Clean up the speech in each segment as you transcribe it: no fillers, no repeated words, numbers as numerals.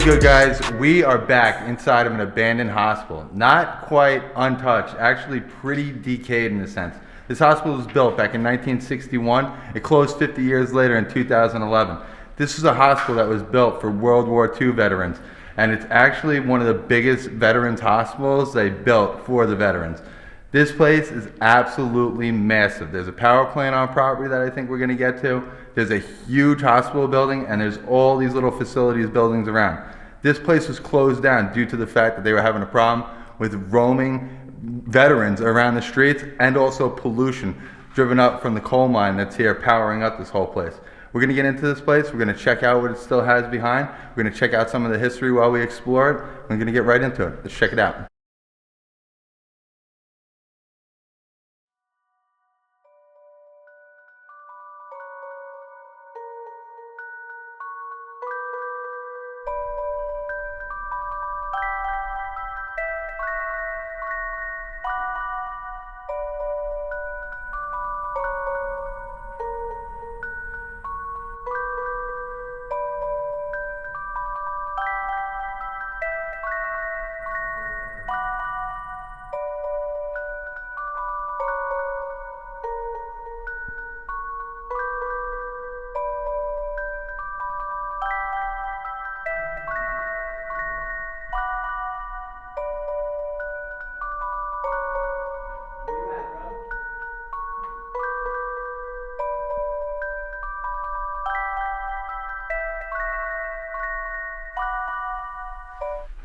is good, guys? We are back inside of an abandoned hospital. Not quite untouched, actually pretty decayed in a sense. This hospital was built back in 1961. It closed 50 years later in 2011. This is a hospital that was built for World War II veterans, and it's actually one of the biggest veterans hospitals they built for the veterans. This place is absolutely massive. There's a power plant on property that I think we're gonna get to. There's a huge hospital building, and there's all these little facilities, buildings around. This place was closed down due to the fact that they were having a problem with roaming veterans around the streets, and also pollution driven up from the coal mine that's here powering up this whole place. We're gonna get into this place. We're gonna check out what it still has behind. We're gonna check out some of the history while we explore it. We're gonna get right into it. Let's check it out.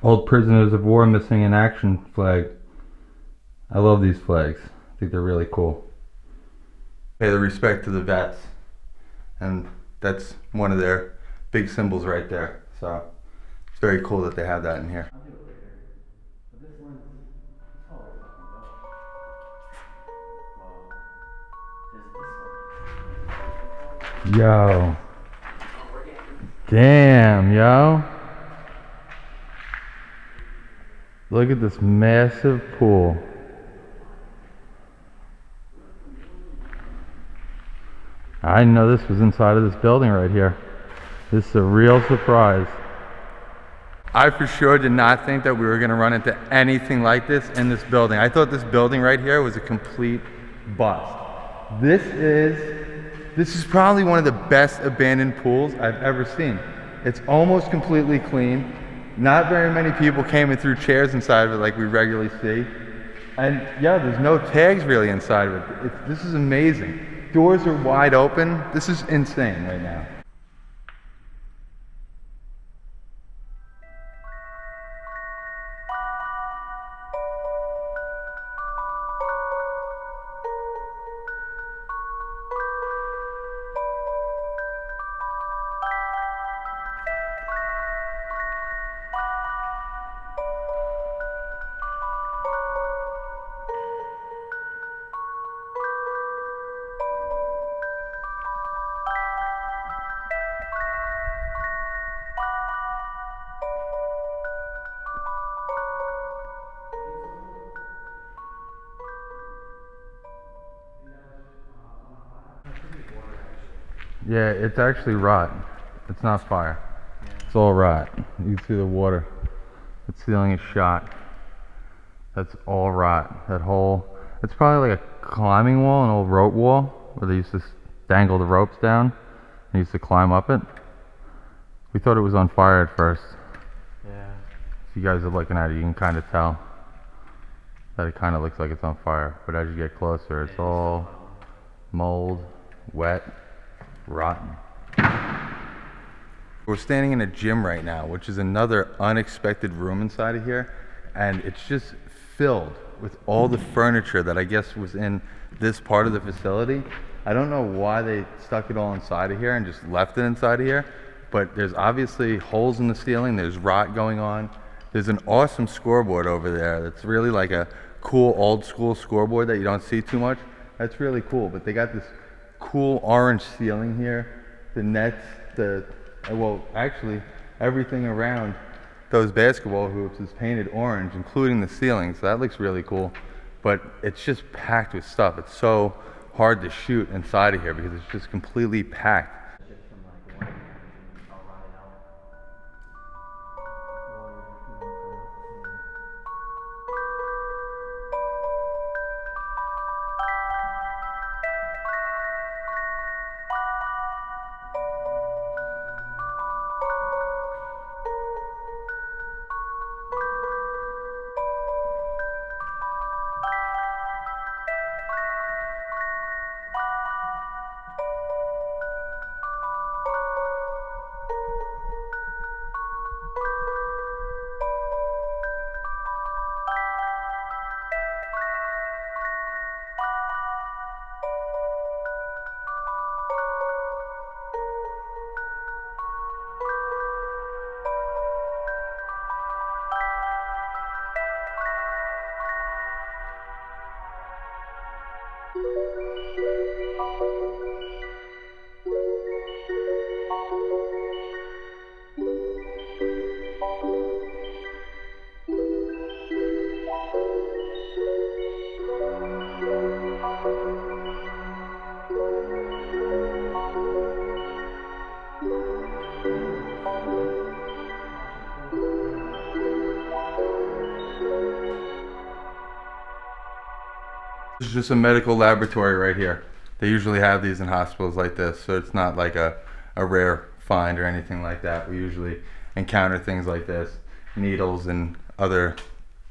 Old prisoners of war missing in action flag. I love these flags. I think they're really cool. Pay the respect to the vets. And that's one of their big symbols right there. So it's very cool that they have that in here. Yo. Damn, yo. Look at this massive pool. I didn't know this was inside of this building right here. This is a real surprise. I for sure did not think that we were gonna run into anything like this in this building. I thought this building right here was a complete bust. This is probably one of the best abandoned pools I've ever seen. It's almost completely clean. Not very many people came in through chairs inside of it like we regularly see. And yeah, there's no tags really inside of it. This is amazing. Doors are wide open. This is insane right now. Yeah, it's actually rot. It's not fire. Yeah. It's all rot. You can see the water. The ceiling is shot. That's all rot. That whole, it's probably like a climbing wall, an old rope wall, where they used to dangle the ropes down and used to climb up it. We thought it was on fire at first. Yeah. If you guys are looking at it, you can kind of tell that it kind of looks like it's on fire. But as you get closer, it's all mold, wet, rotten. We're standing in a gym right now, which is another unexpected room inside of here, and it's just filled with all the furniture that I guess was in this part of the facility. I don't know why they stuck it all inside of here and just left it inside of here, but there's obviously holes in the ceiling, there's rot going on. There's an awesome scoreboard over there that's really like a cool old school scoreboard that you don't see too much. That's really cool, but they got this cool orange ceiling here, the nets, well actually everything around those basketball hoops is painted orange, including the ceiling, so that looks really cool. But it's just packed with stuff. It's so hard to shoot inside of here because it's just completely packed. This is just a medical laboratory right here. They usually have these in hospitals like this, so it's not like a rare find or anything like that. We usually encounter things like this, needles and other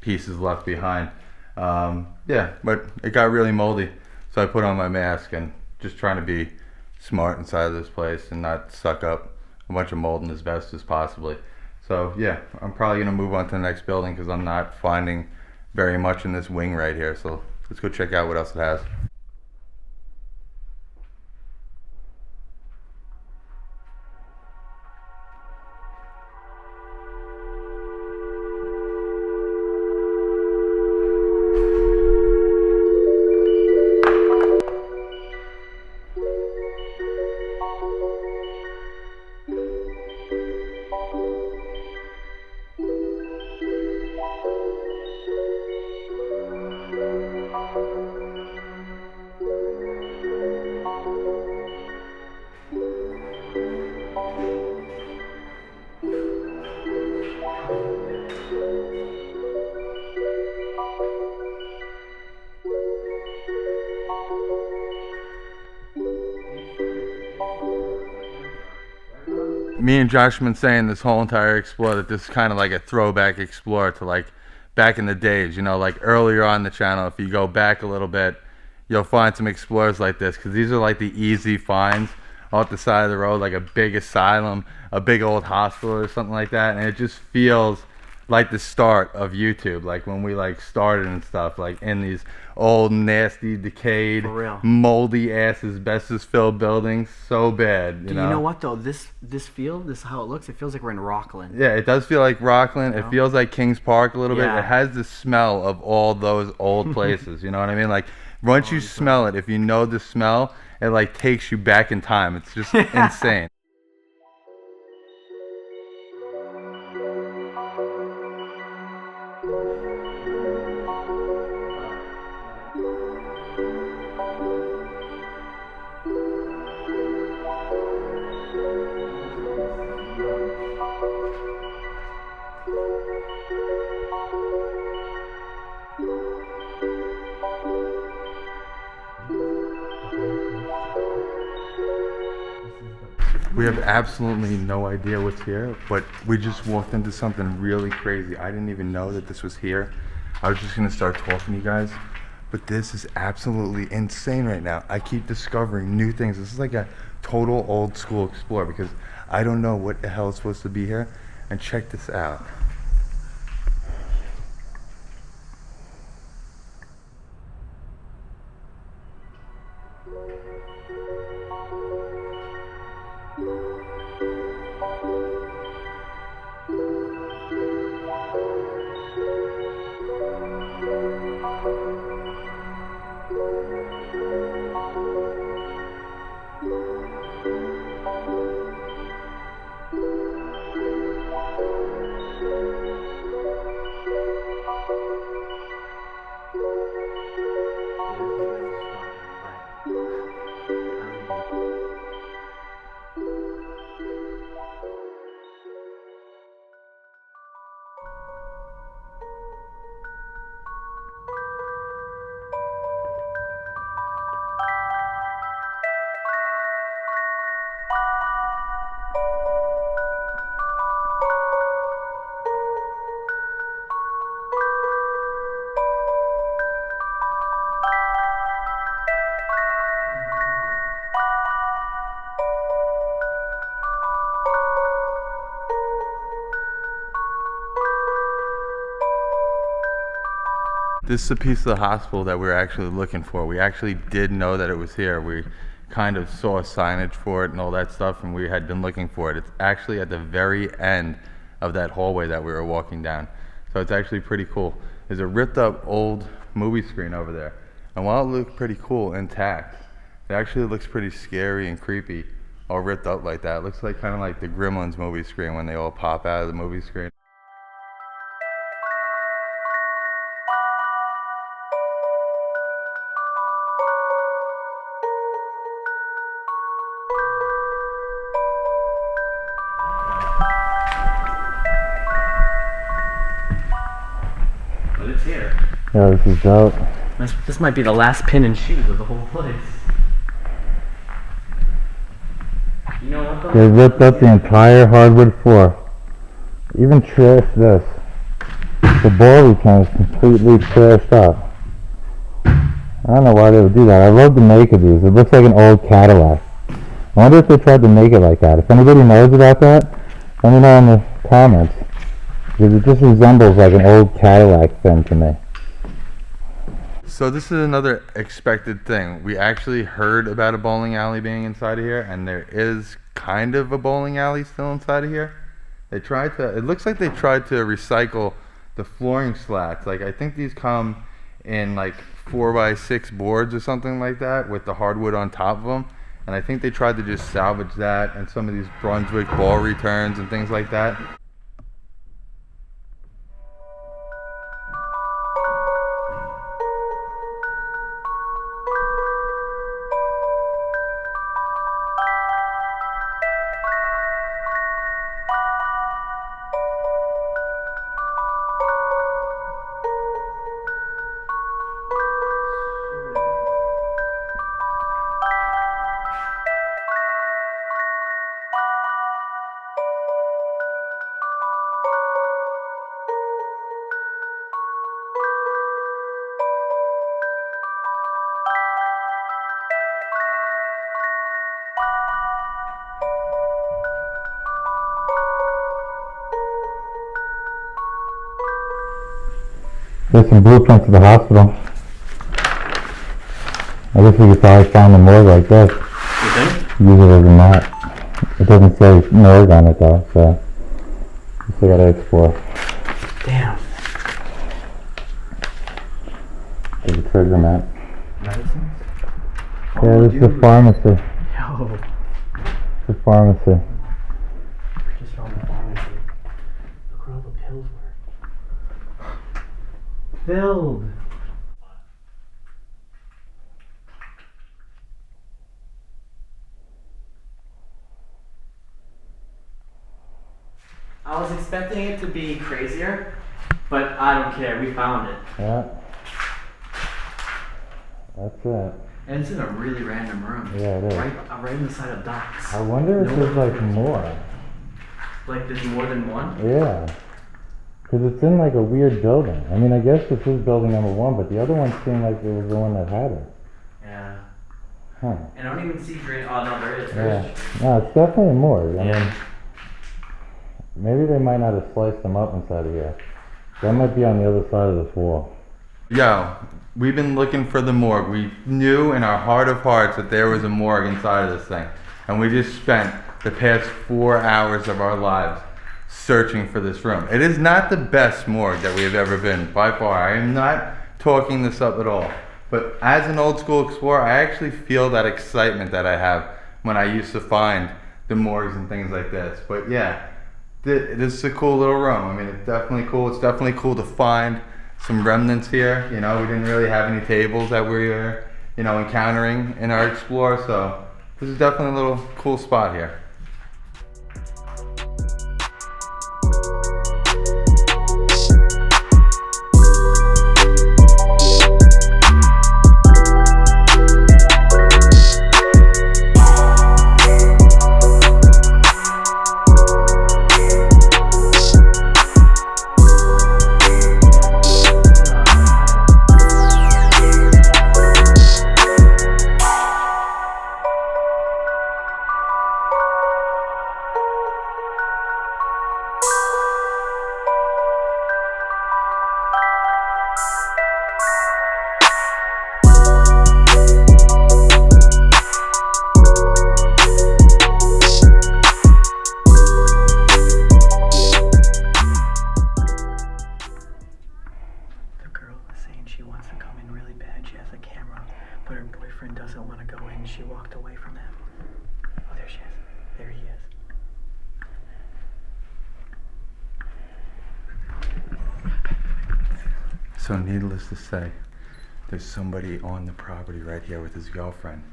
pieces left behind. Yeah, but it got really moldy, so I put on my mask and just trying to be smart inside of this place and not suck up a bunch of mold and asbestos possibly. So yeah, I'm probably gonna move on to the next building because I'm not finding very much in this wing right here. So let's go check out what else it has. Me and Josh have been saying this whole entire explore that this is kind of like a throwback explore to like back in the days, you know, like earlier on the channel. If you go back a little bit, you'll find some explorers like this because these are like the easy finds off the side of the road, like a big asylum, a big old hospital or something like that. And it just feels like the start of YouTube, like when we like started and stuff, like in these old nasty decayed moldy ass asbestos filled buildings. So bad, you know. You know what though, this field, this is how it looks. It feels like we're in Rockland. Yeah, it does feel like Rockland. It feels like Kings Park a little bit. Yeah. It has the smell of all those old places, you know what I mean? Like once you smell it, if you know the smell, it like takes you back in time. It's just insane. We have absolutely no idea what's here, but we just walked into something really crazy. I didn't even know that this was here. I was just gonna start talking to you guys, but this is absolutely insane right now. I keep discovering new things. This is like a total old school explore because I don't know what the hell is supposed to be here. And check this out. This is a piece of the hospital that we're actually looking for. We actually did know that it was here. We kind of saw signage for it and all that stuff, and we had been looking for it. It's actually at the very end of that hallway that we were walking down. So it's actually pretty cool. There's a ripped up old movie screen over there. And while it looks pretty cool intact, it actually looks pretty scary and creepy, all ripped up like that. It looks like kind of like the Gremlins movie screen when they all pop out of the movie screen. But it's here. Yeah, this is dope. This might be the last pin and shoes of the whole place. You know what? They ripped up the entire hardwood floor. Even trashed this. The ball return is completely trashed up. I don't know why they would do that. I love the make of these. It looks like an old Cadillac. I wonder if they tried to make it like that. If anybody knows about that, let me know in the comments. Because it just resembles like an old Cadillac thing to me. So this is another expected thing. We actually heard about a bowling alley being inside of here, and there is kind of a bowling alley still inside of here. They tried to, it looks like they tried to recycle the flooring slats. Like I think these come in like 4x6 boards or something like that with the hardwood on top of them. And I think they tried to just salvage that and some of these Brunswick ball returns and things like that. There's some blueprints of the hospital. I guess we could probably find the morgue like this. You think? Use it as a map. It doesn't say morgue on it though, so we still gotta explore. Damn. There's a trigger map. Medicines? Yeah, this is the pharmacy. Yo. The pharmacy. Just found the pharmacy. Look where all the pills were. Filled. I was expecting it to be crazier, but I don't care. We found it. Yeah. That's it. And it's in a really random room. Yeah, it is. Right inside of Doc's. I wonder if there's like more. Like there's more than one? Yeah. Because it's in like a weird building. I mean, I guess this is building number one, but the other one seemed like it was the one that had it. Yeah. Huh. And I don't even see drain. Oh no, there is. Yeah. No, it's definitely a morgue. I mean, maybe they might not have sliced them up inside of here. That might be on the other side of this wall. Yo, we've been looking for the morgue. We knew in our heart of hearts that there was a morgue inside of this thing. And we just spent the past 4 hours of our lives searching for this room. It is not the best morgue that we have ever been, by far. I am not talking this up at all. But as an old school explorer, I actually feel that excitement that I have when I used to find the morgues and things like this. But yeah, this is a cool little room. I mean, it's definitely cool. It's definitely cool to find some remnants here. You know, we didn't really have any tables that we were, you know, encountering in our explore. So this is definitely a little cool spot here. She wants to come in really bad. She has a camera, but her boyfriend doesn't want to go in. She walked away from him. Oh, there she is. There he is. So needless to say, there's somebody on the property right here with his girlfriend,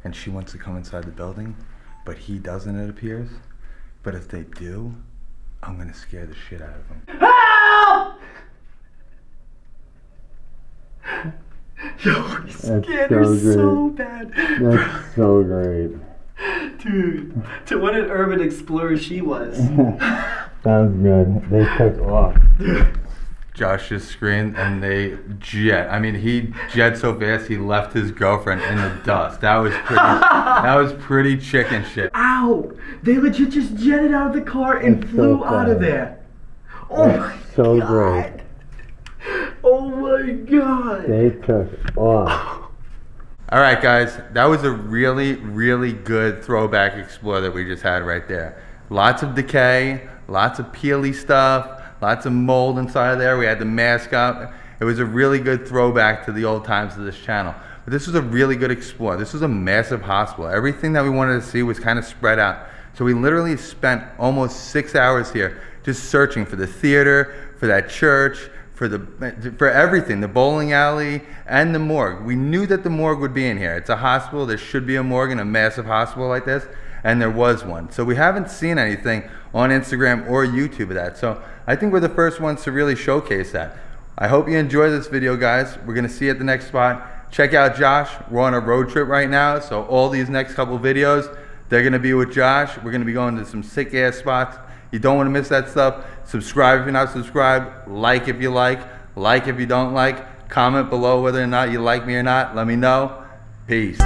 and she wants to come inside the building, but he doesn't, it appears. But if they do, I'm gonna scare the shit out of them. Help! Yo, he scared That's her so so bad. That's so great. Dude, to what an urban explorer she was. Sounds good. They took off. Josh just screamed and they jet. I mean, he jet so fast he left his girlfriend in the dust. That was pretty chicken shit. Ow! They legit just jetted out of the car and That's flew so out of fast. there. Oh That's my so god. great. Oh my god. They took off. All right, guys, that was a really, really good throwback explore that we just had right there. Lots of decay, lots of peely stuff, lots of mold inside of there. We had the mask up. It was a really good throwback to the old times of this channel. But this was a really good explore. This was a massive hospital. Everything that we wanted to see was kind of spread out. So we literally spent almost 6 hours here just searching for the theater, for that church, for everything, the bowling alley and the morgue. We knew that the morgue would be in here. It's a hospital. There should be a morgue in a massive hospital like this, and there was one. So we haven't seen anything on Instagram or YouTube of that. So I think we're the first ones to really showcase that. I hope you enjoy this video, guys. We're gonna see you at the next spot. Check out Josh. We're on a road trip right now, so all these next couple videos, they're gonna be with Josh. We're gonna be going to some sick ass spots. You don't want to miss that stuff. Subscribe if you're not subscribed. Like if you like if you don't like. Comment below whether or not you like me or not. Let me know. Peace.